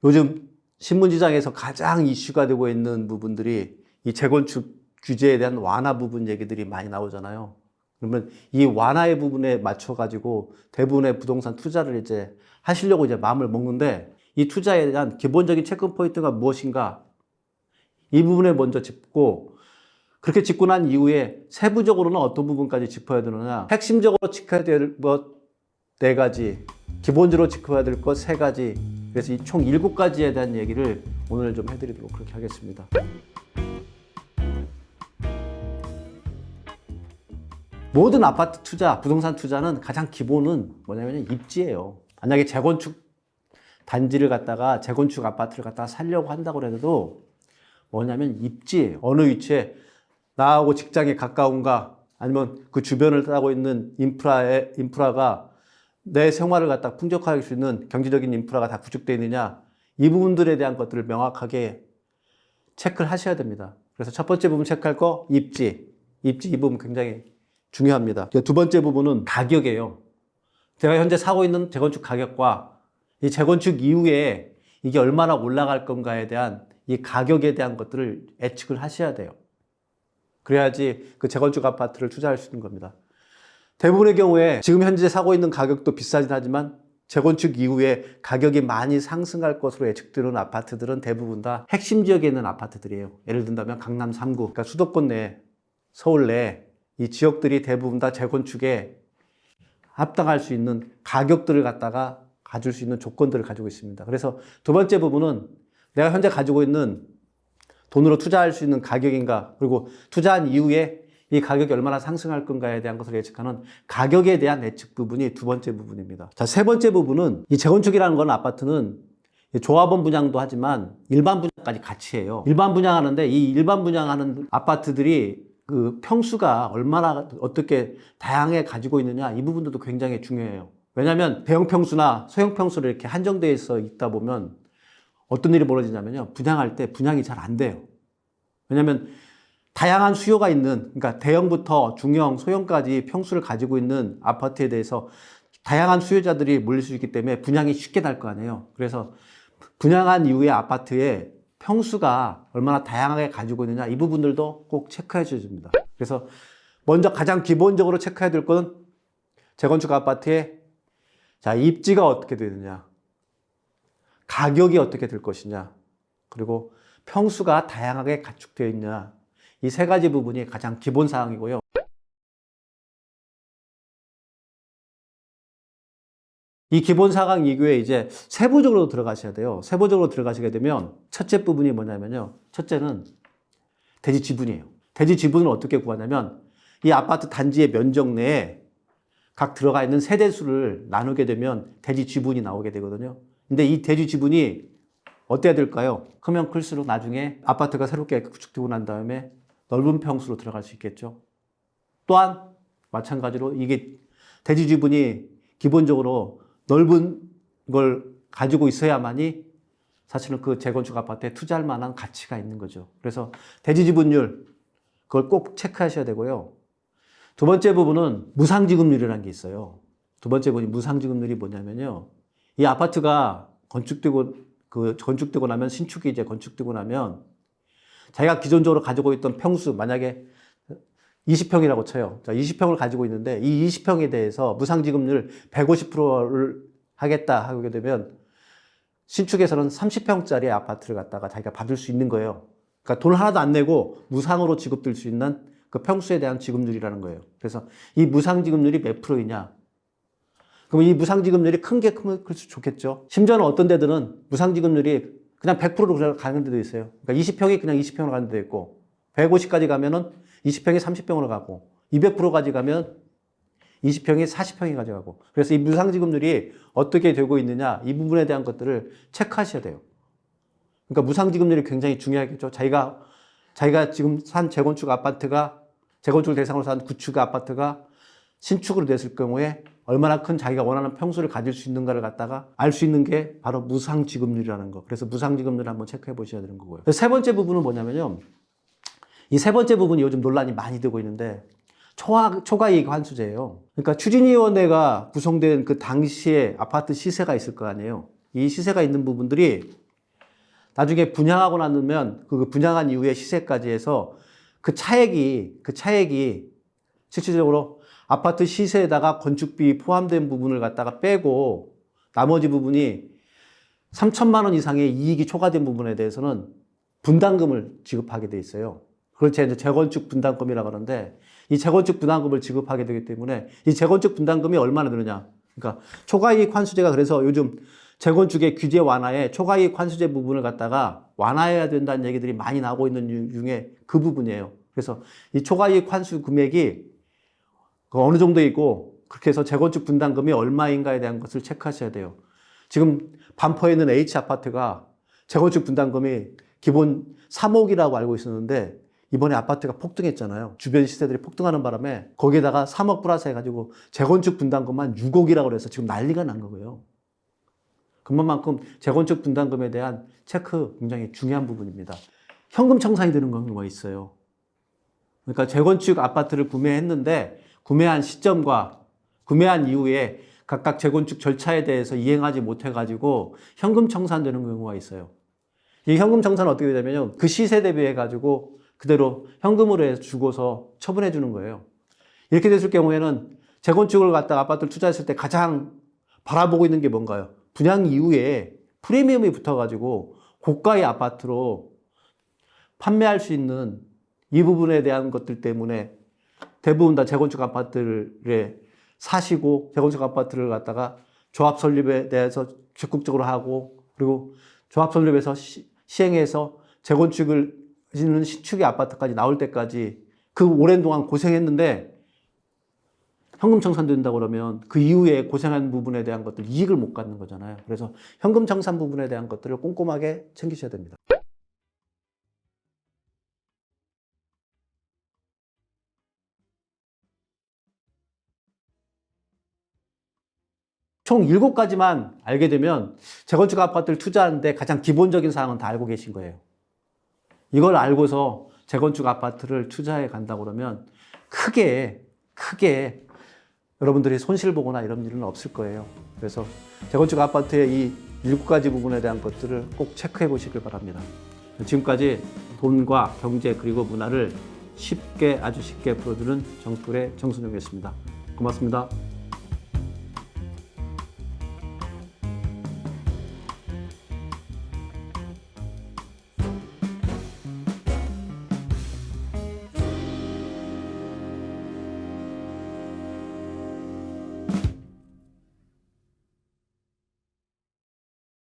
요즘 신문지장에서 가장 이슈가 되고 있는 부분들이 이 재건축 규제에 대한 완화 부분 얘기들이 많이 나오잖아요. 그러면 이 완화의 부분에 맞춰가지고 대부분의 부동산 투자를 이제 하시려고 이제 마음을 먹는데, 이 투자에 대한 기본적인 체크 포인트가 무엇인가? 이 부분에 먼저 짚고, 그렇게 짚고 난 이후에 세부적으로는 어떤 부분까지 짚어야 되느냐? 핵심적으로 지켜야 될 것 4가지, 기본적으로 지켜야 될 것 3가지, 그래서 이 총 7가지에 대한 얘기를 오늘 좀 해드리도록 그렇게 하겠습니다. 모든 아파트 투자, 부동산 투자는 가장 기본은 뭐냐면 입지예요. 만약에 재건축 단지를 갖다가, 재건축 아파트를 갖다가 살려고 한다고 해도 뭐냐면 입지예요. 어느 위치에 나하고 직장에 가까운가, 아니면 그 주변을 따고 있는 인프라가 내 생활을 갖다 풍족하게 할 수 있는 경제적인 인프라가 다 구축되어 있느냐, 이 부분들에 대한 것들을 명확하게 체크를 하셔야 됩니다. 그래서 첫 번째 부분 체크할 거 입지. 입지 이 부분 굉장히 중요합니다. 두 번째 부분은 가격이에요. 제가 현재 사고 있는 재건축 가격과 이 재건축 이후에 이게 얼마나 올라갈 건가에 대한 이 가격에 대한 것들을 예측을 하셔야 돼요. 그래야지 그 재건축 아파트를 투자할 수 있는 겁니다. 대부분의 경우에 지금 현재 사고 있는 가격도 비싸긴 하지만 재건축 이후에 가격이 많이 상승할 것으로 예측되는 아파트들은 대부분 다 핵심 지역에 있는 아파트들이에요. 예를 든다면 강남 3구, 그러니까 수도권 내, 서울 내 이 지역들이 대부분 다 재건축에 합당할 수 있는 가격들을 갖다가 가질 수 있는 조건들을 가지고 있습니다. 그래서 두 번째 부분은 내가 현재 가지고 있는 돈으로 투자할 수 있는 가격인가, 그리고 투자한 이후에 이 가격이 얼마나 상승할 건가에 대한 것을 예측하는 가격에 대한 예측 부분이 두 번째 부분입니다. 자, 세 번째 부분은 이 재건축이라는 건 아파트는 조합원 분양도 하지만 일반 분양까지 같이 해요. 일반 분양하는데 이 일반 분양하는 아파트들이 그 평수가 얼마나 어떻게 다양하게 가지고 있느냐, 이 부분들도 굉장히 중요해요. 왜냐하면 대형 평수나 소형 평수로 이렇게 한정되어 있다 보면 어떤 일이 벌어지냐면요, 분양할 때 분양이 잘 안 돼요. 왜냐하면 다양한 수요가 있는, 그러니까 대형부터 중형, 소형까지 평수를 가지고 있는 아파트에 대해서 다양한 수요자들이 몰릴 수 있기 때문에 분양이 쉽게 날 거 아니에요. 그래서 분양한 이후에 아파트에 평수가 얼마나 다양하게 가지고 있느냐, 이 부분들도 꼭 체크해 주십니다. 그래서 먼저 가장 기본적으로 체크해야 될 것은 재건축 아파트의 자, 입지가 어떻게 되느냐, 가격이 어떻게 될 것이냐, 그리고 평수가 다양하게 가축되어 있느냐, 이 3가지 부분이 가장 기본 사항이고요. 이 기본 사항 이후에 이제 세부적으로 들어가셔야 돼요. 세부적으로 들어가시게 되면 첫째 부분이 뭐냐면요, 첫째는 대지 지분이에요. 대지 지분을 어떻게 구하냐면 이 아파트 단지의 면적 내에 각 들어가 있는 세대수를 나누게 되면 대지 지분이 나오게 되거든요. 근데 이 대지 지분이 어때야 될까요? 크면 클수록 나중에 아파트가 새롭게 구축되고 난 다음에 넓은 평수로 들어갈 수 있겠죠. 또한 마찬가지로 이게 대지 지분이 기본적으로 넓은 걸 가지고 있어야만이 사실은 그 재건축 아파트에 투자할 만한 가치가 있는 거죠. 그래서 대지 지분율, 그걸 꼭 체크하셔야 되고요. 두 번째 부분은 무상지급률이라는 게 있어요. 두 번째 부분이 무상지급률이 뭐냐면요, 이 아파트가 건축되고 나면, 신축이 이제 건축되고 나면 자기가 기존적으로 가지고 있던 평수, 만약에 20평이라고 쳐요. 자, 20평을 가지고 있는데 이 20평에 대해서 무상지급률 150%를 하겠다 하게 되면 신축에서는 30평짜리 아파트를 갖다가 자기가 받을 수 있는 거예요. 그러니까 돈 하나도 안 내고 무상으로 지급될 수 있는 그 평수에 대한 지급률이라는 거예요. 그래서 이 무상지급률이 몇 프로이냐? 그럼 이 무상지급률이 큰 게 크면 클수록 좋겠죠. 심지어는 어떤 데들은 무상지급률이 그냥 100%로 가는 데도 있어요. 그러니까 20평이 그냥 20평으로 가는 데도 있고, 150까지 가면은 20평이 30평으로 가고, 200%까지 가면 20평이 40평이 가져가고. 그래서 이 무상지급률이 어떻게 되고 있느냐, 이 부분에 대한 것들을 체크하셔야 돼요. 그러니까 무상지급률이 굉장히 중요하겠죠. 자기가 지금 산 재건축 아파트가, 재건축을 대상으로 산 구축 아파트가 신축으로 됐을 경우에 얼마나 큰 자기가 원하는 평수를 가질 수 있는가를 갖다가 알 수 있는 게 바로 무상지급률이라는 거. 그래서 무상지급률을 한번 체크해 보셔야 되는 거고요. 세 번째 부분은 뭐냐면요, 이 세 번째 부분이 요즘 논란이 많이 되고 있는데 초과이익 환수제예요. 그러니까 추진위원회가 구성된 그 당시에 아파트 시세가 있을 거 아니에요. 이 시세가 있는 부분들이 나중에 분양하고 나면 그 분양한 이후에 시세까지 해서 그 차액이 실질적으로 아파트 시세에다가 건축비 포함된 부분을 갖다가 빼고 나머지 부분이 3천만 원 이상의 이익이 초과된 부분에 대해서는 분담금을 지급하게 돼 있어요. 그걸 이제 재건축 분담금이라고 하는데 이 재건축 분담금을 지급하게 되기 때문에 이 재건축 분담금이 얼마나 되느냐. 그러니까 초과이익 환수제가 그래서 요즘 재건축의 규제 완화에 초과이익 환수제 부분을 갖다가 완화해야 된다는 얘기들이 많이 나오고 있는 중에 그 부분이에요. 그래서 이 초과이익 환수 금액이 어느 정도 있고 그렇게 해서 재건축 분담금이 얼마인가에 대한 것을 체크하셔야 돼요. 지금 반포에 있는 H아파트가 재건축 분담금이 기본 3억이라고 알고 있었는데 이번에 아파트가 폭등했잖아요. 주변 시세들이 폭등하는 바람에 거기에다가 3억 플러스 해가지고 재건축 분담금만 6억이라고 해서 지금 난리가 난 거고요. 그만큼 재건축 분담금에 대한 체크 굉장히 중요한 부분입니다. 현금 청산이 되는 경우가 있어요. 그러니까 재건축 아파트를 구매했는데 구매한 시점과 구매한 이후에 각각 재건축 절차에 대해서 이행하지 못해가지고 현금 청산되는 경우가 있어요. 이 현금 청산은 어떻게 되냐면 그 시세 대비해가지고 그대로 현금으로 해서 주고서 처분해 주는 거예요. 이렇게 됐을 경우에는 재건축을 갖다가 아파트를 투자했을 때 가장 바라보고 있는 게 뭔가요? 분양 이후에 프리미엄이 붙어가지고 고가의 아파트로 판매할 수 있는 이 부분에 대한 것들 때문에 대부분 다 재건축 아파트를 사시고 재건축 아파트를 갖다가 조합 설립에 대해서 적극적으로 하고 그리고 조합 설립에서 시행해서 재건축을 하시는 신축의 아파트까지 나올 때까지 그 오랜 동안 고생했는데 현금 청산된다고 그러면 그 이후에 고생한 부분에 대한 것들 이익을 못 갖는 거잖아요. 그래서 현금 청산 부분에 대한 것들을 꼼꼼하게 챙기셔야 됩니다. 총 7가지만 알게 되면 재건축 아파트를 투자하는데 가장 기본적인 사항은 다 알고 계신 거예요. 이걸 알고서 재건축 아파트를 투자해 간다고 그러면 크게 여러분들이 손실 보거나 이런 일은 없을 거예요. 그래서 재건축 아파트의 이 7가지 부분에 대한 것들을 꼭 체크해 보시길 바랍니다. 지금까지 돈과 경제 그리고 문화를 아주 쉽게 풀어주는 정플의 정순영이었습니다. 고맙습니다.